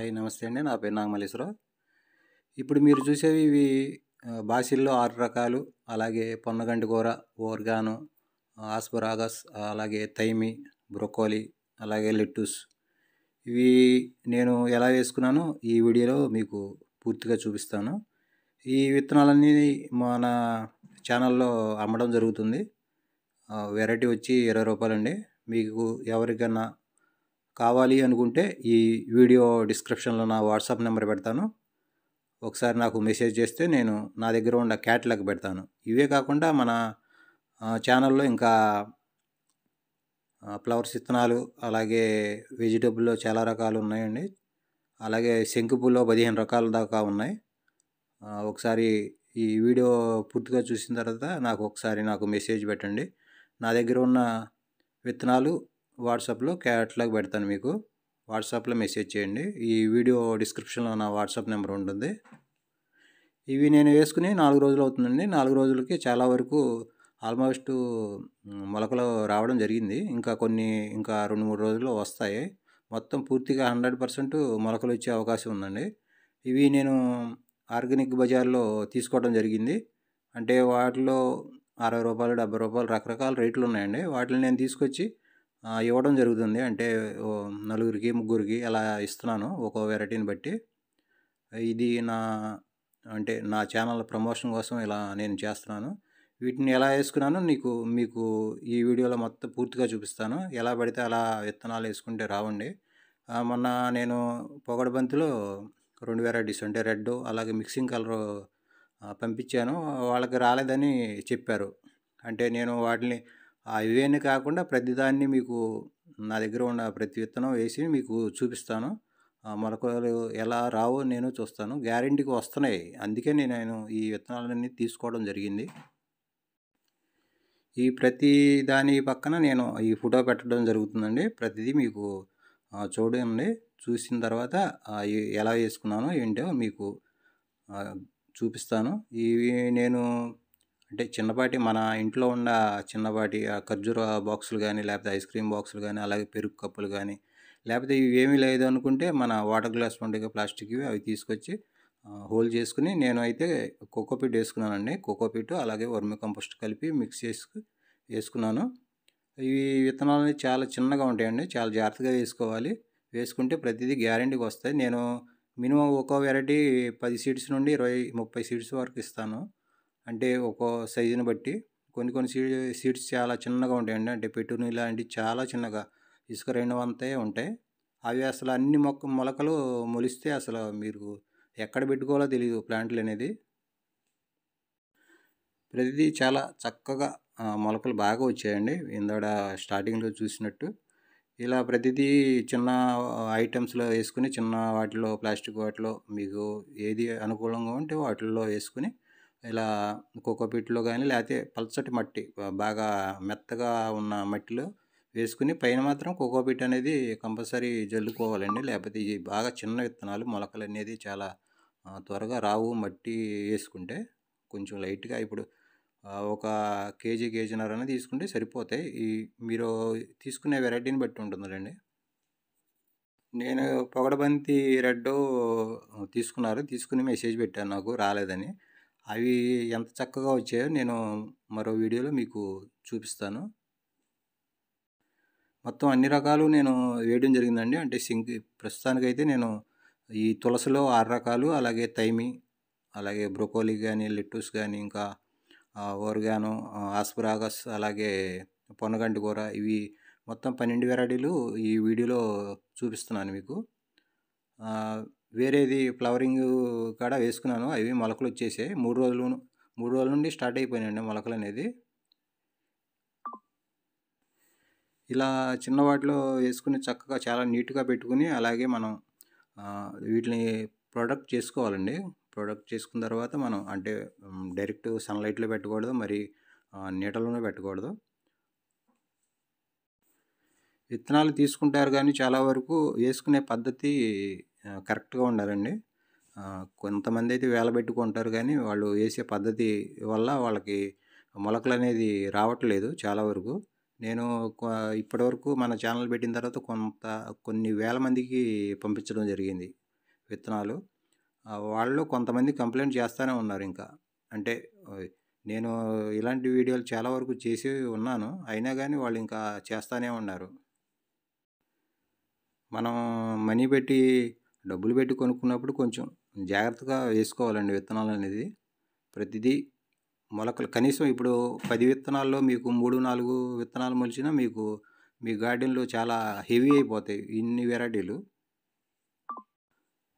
Hi నమస్తే అండి. నా పేరు నాగమల్లేశ్వరరావు. ఇప్పుడు మీరు చూసేవి ఇవి బాసిల్లో 6 రకాలు, అలాగే పొన్నగంటి కూర, ఓర్గాను, ఆస్పరాగస్, అలాగే థైమి, బ్రొకోలి, అలాగే లెట్టూస్. ఇవి నేను ఎలా వేసుకున్నానో ఈ వీడియోలో మీకు పూర్తిగా చూపిస్తాను. ఈ విత్తనాలన్నీ మన ఛానల్లో అమ్మడం జరుగుతుంది. వెరైటీ వచ్చి రూ. 20 అండి. మీకు ఎవరికన్నా కావాలి అనుకుంటే ఈ వీడియో డిస్క్రిప్షన్లో నా వాట్సాప్ నెంబర్ పెడతాను. ఒకసారి నాకు మెసేజ్ చేస్తే నేను నా దగ్గర ఉన్న క్యాటలాగ్ పెడతాను. ఇవే కాకుండా మన ఛానల్లో ఇంకా ఫ్లవర్స్ విత్తనాలు, అలాగే వెజిటబుల్లో చాలా రకాలు ఉన్నాయండి. అలాగే శంకుపూలో 15 రకాల దాకా ఉన్నాయి. ఒకసారి ఈ వీడియో పూర్తిగా చూసిన తర్వాత నాకు మెసేజ్ పెట్టండి. నా దగ్గర ఉన్న విత్తనాలు వాట్సాప్లో క్యాటలాగ్ పెడతాను. మీకు వాట్సాప్లో మెసేజ్ చేయండి. ఈ వీడియో డిస్క్రిప్షన్లో నా వాట్సాప్ నెంబర్ ఉంటుంది. ఇవి నేను వేసుకుని 4 రోజులు అవుతుందండి. 4 రోజులకి చాలా వరకు ఆల్మోస్ట్ మొలకలు రావడం జరిగింది. ఇంకా 2-3 రోజుల్లో వస్తాయి. మొత్తం పూర్తిగా 100% మొలకలు వచ్చే అవకాశం ఉందండి. ఇవి నేను ఆర్గానిక్ బజార్లో తీసుకోవడం జరిగింది. అంటే వాటిలో రూ. 60, రూ. 70 రకరకాల రేట్లు ఉన్నాయండి. వాటిని నేను తీసుకొచ్చి ఇవ్వడం జరుగుతుంది. అంటే నలుగురికి, ముగ్గురికి అలా ఇస్తున్నాను ఒక్కో వెరైటీని బట్టి. ఇది నా ఛానల్ ప్రమోషన్ కోసం ఇలా నేను చేస్తున్నాను. వీటిని ఎలా వేసుకున్నానో మీకు ఈ వీడియోలో మొత్తం పూర్తిగా చూపిస్తాను. ఎలా పడితే అలా విత్తనాలు వేసుకుంటే రావండి. మొన్న నేను పొగడబంతిలో 2 వెరైటీస్ అంటే రెడ్, అలాగే మిక్సింగ్ కలరు పంపించాను. వాళ్ళకి రాలేదని చెప్పారు. అంటే నేను వాటిని ఇవేనే కాకుండా ప్రతిదాన్ని మీకు నా దగ్గర ఉన్న ప్రతి విత్తనం వేసి మీకు చూపిస్తాను. మొలకలు ఎలా రావో నేను చూస్తాను. గ్యారెంటీగా వస్తున్నాయి. అందుకే నేను ఈ విత్తనాలన్నీ తీసుకోవడం జరిగింది. ఈ ప్రతి దాని పక్కన నేను ఈ ఫోటో పెట్టడం జరుగుతుందండి. ప్రతిదీ మీకు చూడండి. చూసిన తర్వాత ఎలా వేసుకున్నానో ఏంటో మీకు చూపిస్తాను. ఇవి నేను అంటే చిన్నపాటి మన ఇంట్లో ఉన్న చిన్నపాటి ఖర్జూర బాక్సులు కానీ, లేకపోతే ఐస్ క్రీమ్ బాక్సులు కానీ, అలాగే పెరుగు కప్పులు కానీ, లేకపోతే ఇవేమీ లేదు అనుకుంటే మన వాటర్ గ్లాస్ ఉంటాయి ప్లాస్టిక్వి, అవి తీసుకొచ్చి హోల్ చేసుకుని నేను అయితే కోకోపీట్ వేసుకున్నానండి. కోకోపీట్ అలాగే వర్మి కంపోస్ట్ కలిపి మిక్స్ చేసి వేసుకున్నాను. ఈ విత్తనాలు చాలా చిన్నగా ఉంటాయండి. చాలా జాగ్రత్తగా వేసుకోవాలి. వేసుకుంటే ప్రతిదీ గ్యారెంటీగా వస్తాయి. నేను మినిమం ఒక్కో వెరైటీ 10 సీడ్స్ నుండి 20-30 సీడ్స్ వరకు ఇస్తాను. అంటే ఒక్కో సైజుని బట్టి కొన్ని సీడ్స్ చాలా చిన్నగా ఉంటాయండి. అంటే పెటూని లాంటివి చాలా చిన్నగా ఇసుక రేణువంతే ఉంటాయి. అవి అసలు అన్ని మొలకలు మొలిస్తే అసలు మీరు ఎక్కడ పెట్టుకోవాలో తెలియదు ప్లాంట్లు అనేది. ప్రతిదీ చాలా చక్కగా మొలకలు బాగా వచ్చాయండి. ఇందాడ స్టార్టింగ్లో చూసినట్టు ఇలా ప్రతిదీ చిన్న ఐటమ్స్లో వేసుకుని, చిన్న వాటిలో ప్లాస్టిక్ వాటిలో మీకు ఏది అనుకూలంగా ఉంటే వాటిల్లో వేసుకుని ఇలా కోకోపీట్లో కానీ, లేకపోతే పల్చటి మట్టి బాగా మెత్తగా ఉన్న మట్టిలో వేసుకుని పైన మాత్రం కోకోపీట్ అనేది కంపల్సరీ జల్లుకోవాలండి. లేకపోతే ఇవి బాగా చిన్న విత్తనాలు, మొలకలు అనేది చాలా త్వరగా రావు. మట్టి వేసుకుంటే కొంచెం లైట్గా ఇప్పుడు ఒక కేజీన్నర తీసుకుంటే సరిపోతాయి. మీరు తీసుకునే వెరైటీని బట్టి ఉంటుందండి. నేను పొగడబంతి రెడ్ తీసుకుని మెసేజ్ పెట్టాను, నాకు రాలేదని. అవి ఎంత చక్కగా వచ్చాయో నేను మరో వీడియోలో మీకు చూపిస్తాను. మొత్తం అన్ని రకాలు నేను వేయడం జరిగిందండి. అంటే ప్రస్తుతానికైతే నేను ఈ తులసిలో 6 రకాలు, అలాగే థైమి, అలాగే బ్రొకోలి కానీ, లెట్టూస్ కానీ, ఇంకా ఓర్గాను, ఆస్పరాగస్, అలాగే పొన్నగంటి కూర, ఇవి మొత్తం 12 వెరైటీలు ఈ వీడియోలో చూపిస్తున్నాను మీకు. వేరేది ఫ్లవరింగ్ కాడ వేసుకున్నాను. అవి మొలకలు వచ్చేసాయి. 3 రోజుల నుండి స్టార్ట్ అయిపోయినాయండి మొలకలు అనేది. ఇలా చిన్న వాటిలో వేసుకుని చక్కగా చాలా నీట్గా పెట్టుకుని, అలాగే మనం వీటిని ప్రొడక్ట్ చేసుకోవాలండి. ప్రొడక్ట్ చేసుకున్న తర్వాత మనం అంటే డైరెక్ట్ సన్లైట్లో పెట్టకూడదు, మరి నీడలోనే పెట్టకూడదు. విత్తనాలు తీసుకుంటారు కానీ చాలా వరకు వేసుకునే పద్ధతి కరెక్ట్గా ఉండాలండి. కొంతమంది అయితే వేలబెట్టుకుంటారు కానీ వాళ్ళు వేసే పద్ధతి వల్ల వాళ్ళకి మొలకలు అనేది రావట్లేదు చాలా వరకు. నేను ఇప్పటివరకు మన ఛానల్ పెట్టిన తర్వాత కొన్ని వేల మందికి పంపించడం జరిగింది. విత్తనాలు. వాళ్ళు కొంతమంది కంప్లెయింట్ చేస్తూనే ఉన్నారు ఇంకా. అంటే నేను ఇలాంటి వీడియోలు చాలా వరకు చేసి ఉన్నాను. అయినా గానీ వాళ్ళు ఇంకా చేస్తూనే ఉన్నారు. మనం మనీ పెట్టి, డబ్బులు పెట్టి కొనుక్కున్నప్పుడు కొంచెం జాగ్రత్తగా వేసుకోవాలండి విత్తనాలనేది. ప్రతిదీ మొలకలు కనీసం ఇప్పుడు 10 విత్తనాల్లో మీకు 3, 4 విత్తనాలు మొలిచినా మీకు మీ గార్డెన్‌లో చాలా హెవీ అయిపోతాయి ఇన్ని వెరైటీలు.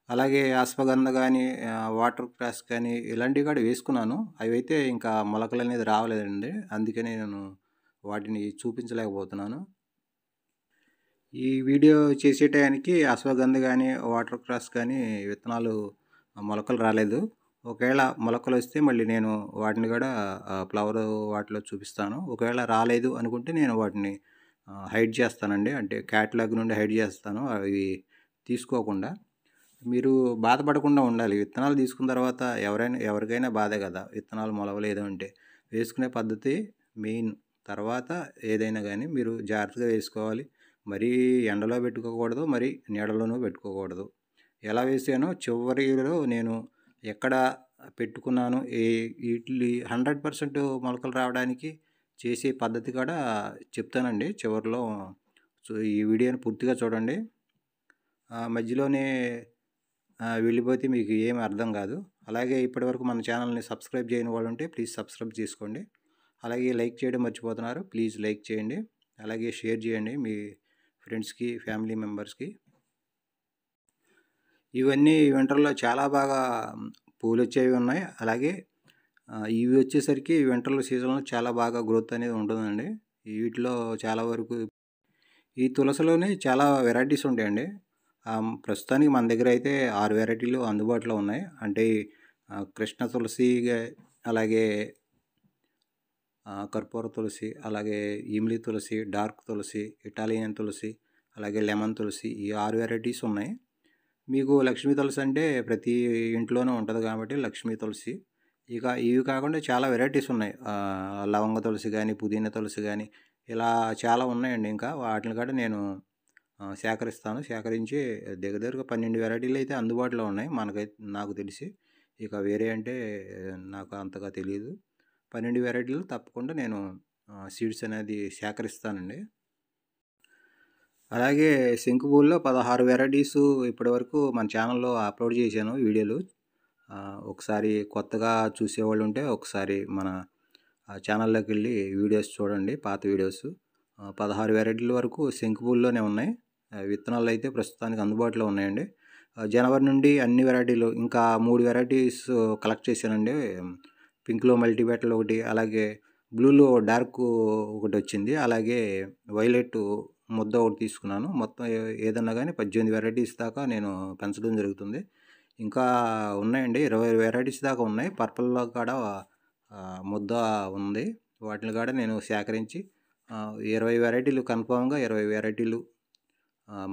అలాగే అశ్వగంధ గానీ, వాటర్ క్రాస్ కానీ ఇలాంటివి కూడా వేసుకున్నాను. అవైతే ఇంకా మొలకలనేది రావలేదండి. అందుకనే నేను వాటిని చూపించలేకపోతున్నాను. ఈ వీడియో చేసే టయానికి అశ్వగంధ గానీ, వాటర్ క్రాస్ కానీ విత్తనాలు మొలకలు రాలేదు. ఒకవేళ మొలకలొస్తే మళ్ళీ నేను వాటిని కూడా ఫ్లవర్ వాటిలో చూపిస్తాను. ఒకవేళ రాలేదు అనుకుంటే నేను వాటిని హైడ్ చేస్తానండి. అంటే క్యాటలాగ్ నుండి హైడ్ చేస్తాను అవి తీసుకోకుండా. మీరు బాధపడకుండా ఉండాలి. విత్తనాలు తీసుకున్న తర్వాత ఎవరికైనా బాధే కదా! విత్తనాలు మొలవలేదు అంటే. వేసుకునే పద్ధతి మెయిన్. తర్వాత ఏదైనా గానీ మీరు జాగ్రత్తగా వేసుకోవాలి. మరీ ఎండలో పెట్టుకోకూడదు. మరీ నీడలోనూ పెట్టుకోకూడదు. ఎలా వేసానో చివరిలో నేను ఎక్కడ పెట్టుకున్నాను, ఈటిలి 100% మొలకలు రావడానికి చేసే పద్ధతి కూడా చెప్తానండి చివరిలో. సో, ఈ వీడియోని పూర్తిగా చూడండి. మధ్యలోనే వెళ్ళిపోతే మీకు ఏమి అర్థం కాదు. అలాగే ఇప్పటివరకు మన ఛానల్ని సబ్స్క్రైబ్ చేయని వాళ్ళు ఉంటే ప్లీజ్ సబ్స్క్రైబ్ చేసుకోండి. అలాగే లైక్ చేయడం మర్చిపోతున్నారు. ప్లీజ్ లైక్ చేయండి. అలాగే షేర్ చేయండి మీ ఫ్రెండ్స్కి, ఫ్యామిలీ మెంబర్స్కి. ఇవన్నీ వింటర్లో చాలా బాగా పూలు వచ్చేవి ఉన్నాయి. అలాగే ఇవి వచ్చేసరికి వింటర్లో సీజన్లో చాలా బాగా గ్రోత్ అనేది ఉంటుందండి. వీటిలో చాలా వరకు ఈ తులసిలోనే చాలా వెరైటీస్ ఉంటాయండి. ప్రస్తుతానికి మన దగ్గర అయితే 6 వెరైటీలు అందుబాటులో ఉన్నాయి. అంటే కృష్ణ తులసి, అలాగే కర్పూర తులసి, అలాగే ఇమ్లి తులసి, డార్క్ తులసి, ఇటాలియన్ తులసి, అలాగే లెమన్ తులసి, ఈ 6 వెరైటీస్ ఉన్నాయి. మీకు లక్ష్మీ తులసి అంటే ప్రతి ఇంట్లోనూ ఉంటుంది కాబట్టి లక్ష్మీ తులసి. ఇక ఇవి కాకుండా చాలా వెరైటీస్ ఉన్నాయి. లవంగ తులసి కానీ, పుదీనా తులసి కానీ ఇలా చాలా ఉన్నాయండి. ఇంకా వాటిని కూడా నేను సేకరిస్తాను. సేకరించి దగ్గరగా 12 వెరైటీలు అయితే అందుబాటులో ఉన్నాయి నాకు తెలిసి. ఇక వేరే అంటే నాకు అంతగా తెలియదు. 12 వెరైటీలు తప్పకుండా నేను సీడ్స్ అనేది సేకరిస్తానండి. అలాగే శంకు పూల్లో 16 వెరైటీస్ ఇప్పటివరకు మన ఛానల్లో అప్లోడ్ చేశాను వీడియోలు. ఒకసారి కొత్తగా చూసేవాళ్ళు ఉంటే ఒకసారి మన ఛానల్లోకి వెళ్ళి వీడియోస్ చూడండి, పాత వీడియోస్. 16 వెరైటీల వరకు శంకు పూల్లోనే ఉన్నాయి. విత్తనాలు అయితే ప్రస్తుతానికి అందుబాటులో ఉన్నాయండి. జనవరి నుండి అన్ని వెరైటీలు ఇంకా 3 వెరైటీస్ కలెక్ట్ చేశానండి. పింక్లో మల్టీబెటల్ ఒకటి, అలాగే బ్లూలో డార్క్ ఒకటి వచ్చింది, అలాగే వైలెట్ ముద్ద ఒకటి తీసుకున్నాను. మొత్తం ఏదన్నా కానీ 18 వెరైటీస్ దాకా నేను పెంచడం జరుగుతుంది. ఇంకా ఉన్నాయండి, 20 వెరైటీస్ దాకా ఉన్నాయి. పర్పుల్లో కూడా ముద్ద ఉంది. వాటిని కూడా నేను సేకరించి 20 వెరైటీలు కన్ఫామ్గా 20 వెరైటీలు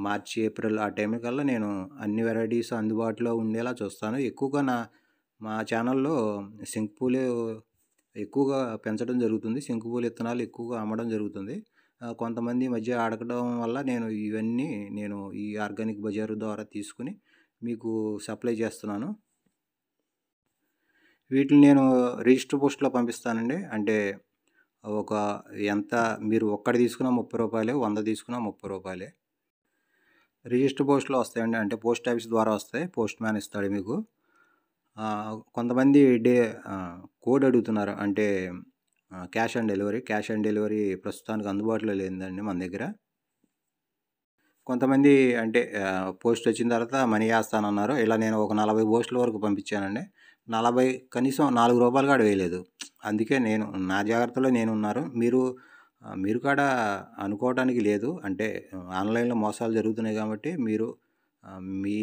మార్చి, ఏప్రిల్ ఆ టైం కల్లా నేను అన్ని వెరైటీస్ అందుబాటులో ఉండేలా చూస్తాను. ఎక్కువగా మా ఛానల్లో శంకు పూలు ఎక్కువగా పెంచడం జరుగుతుంది. శంకు పూలు విత్తనాలు ఎక్కువగా అమ్మడం జరుగుతుంది. కొంతమంది మధ్య అడగడం వల్ల ఇవన్నీ నేను ఈ ఆర్గానిక్ బజారు ద్వారా తీసుకుని మీకు సప్లై చేస్తున్నాను. వీటిని నేను రిజిస్టర్ పోస్ట్లో పంపిస్తానండి. అంటే ఎంత మీరు ఒక్కటి తీసుకున్నా 30 రూపాయలే, 100 తీసుకున్నా 30 రూపాయలే. రిజిస్టర్ పోస్ట్లో వస్తాయండి. అంటే పోస్ట్ ఆఫీస్ ద్వారా వస్తాయి. పోస్ట్ మ్యాన్ ఇస్తాడు మీకు. కొంతమంది కోడ్ అడుగుతున్నారు. అంటే క్యాష్ ఆన్ డెలివరీ ప్రస్తుతానికి అందుబాటులో లేదండి మన దగ్గర. కొంతమంది అంటే పోస్ట్ వచ్చిన తర్వాత మనీ వేస్తానన్నారు. ఇలా నేను ఒక 40 పోస్టుల వరకు పంపించానండి. 40 కనీసం 4 రూపాయలు కూడా వేయలేదు. అందుకే నా జాగ్రత్తలో నేనున్నారు. మీరు కూడా అనుకోవడానికి లేదు. అంటే ఆన్లైన్లో మోసాలు జరుగుతున్నాయి కాబట్టి మీరు మీ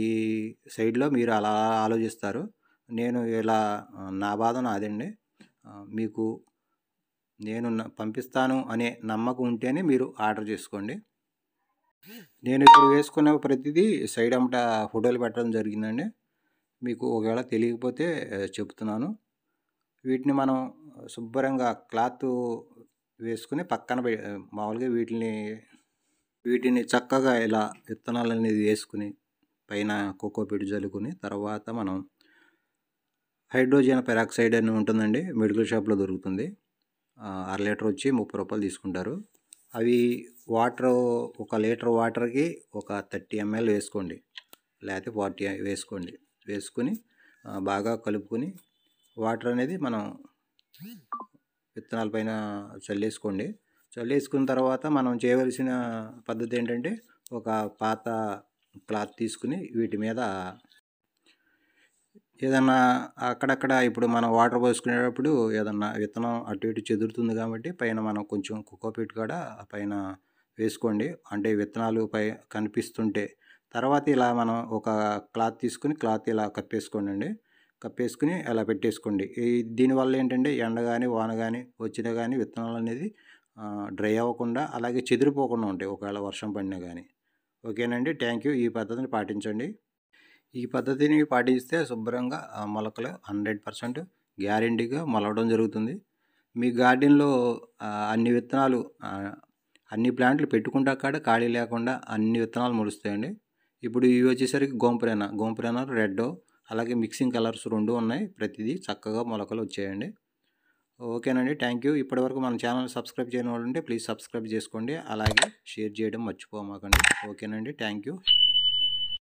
సైడ్లో మీరు అలా ఆలోచిస్తారు. నేను ఇలా నా బాధ నాదండి. మీకు నేను పంపిస్తాను అనే నమ్మకం ఉంటేనే మీరు ఆర్డర్ చేసుకోండి. నేను ఇప్పుడు వేసుకున్న ప్రతిదీ సైడ్ అమ్మట ఫోటోలు పెట్టడం జరిగిందండి. మీకు ఒకవేళ తెలియకపోతే చెప్తున్నాను. వీటిని మనం శుభ్రంగా క్లాత్ వేసుకుని పక్కన మామూలుగా వీటిని చక్కగా ఇలా విత్తనాలు అనేది వేసుకుని పైన కోకోపీట్ జల్లుకుని తర్వాత మనం హైడ్రోజన్ పెరాక్సైడ్ అని ఉంటుందండి, మెడికల్ షాప్లో దొరుకుతుంది. 1/2 లీటర్ వచ్చి 30 రూపాయలు తీసుకుంటారు. అవి వాటర్, 1 లీటర్ వాటర్కి ఒక 30 ml వేసుకోండి, లేకపోతే 40 వేసుకోండి. వేసుకుని బాగా కలుపుకొని వాటర్ అనేది మనం విత్తనాల పైన చల్లేసుకోండి. చల్లేసుకున్న తర్వాత మనం చేయవలసిన పద్ధతి ఏంటంటే, ఒక పాత క్లాత్ తీసుకుని వీటి మీద ఏదన్నా అక్కడక్కడ, ఇప్పుడు మనం వాటర్ పోసుకునేటప్పుడు ఏదన్నా విత్తనం అటు ఇటు చెదురుతుంది కాబట్టి పైన మనం కొంచెం కోకోపీట్ కూడా పైన వేసుకోండి, అంటే విత్తనాలు పై కనిపిస్తుంటే. తర్వాత ఇలా మనం ఒక క్లాత్ తీసుకుని క్లాత్ ఇలా కప్పేసుకోండి, కప్పేసుకుని అలా పెట్టేసుకోండి. దీనివల్ల ఏంటంటే ఎండ కానీ వాన కానీ వచ్చినా కానీ విత్తనాలు అనేది డ్రై అవ్వకుండా అలాగే చెదిరిపోకుండా ఉంటాయి ఒకవేళ వర్షం పడినా కానీ. ఓకేనండి, థ్యాంక్ యూ. ఈ పద్ధతిని పాటించండి. ఈ పద్ధతిని పాటిస్తే శుభ్రంగా మొలకలు 100% గ్యారెంటీగా మొలవడం జరుగుతుంది. మీ గార్డెన్లో అన్ని విత్తనాలు, అన్ని ప్లాంట్లు పెట్టుకుంటా కాడ ఖాళీ లేకుండా అన్ని విత్తనాలు మొలుస్తాయండి. ఇప్పుడు ఇవి వచ్చేసరికి గోంప్రేనా రెడ్, అలాగే మిక్సింగ్ కలర్స్ 2 ఉన్నాయి. ప్రతిదీ చక్కగా మొలకలు వచ్చాయండి. ఓకేనండి, థ్యాంక్ యూ. ఇప్పటివరకు మన ఛానల్ సబ్స్క్రైబ్ చేయని వాళ్ళు ఉంటే ప్లీజ్ సబ్స్క్రైబ్ చేసుకోండి, అలాగే షేర్ చేయడం మర్చిపోమాకండి. ఓకేనండి, థ్యాంక్ యూ.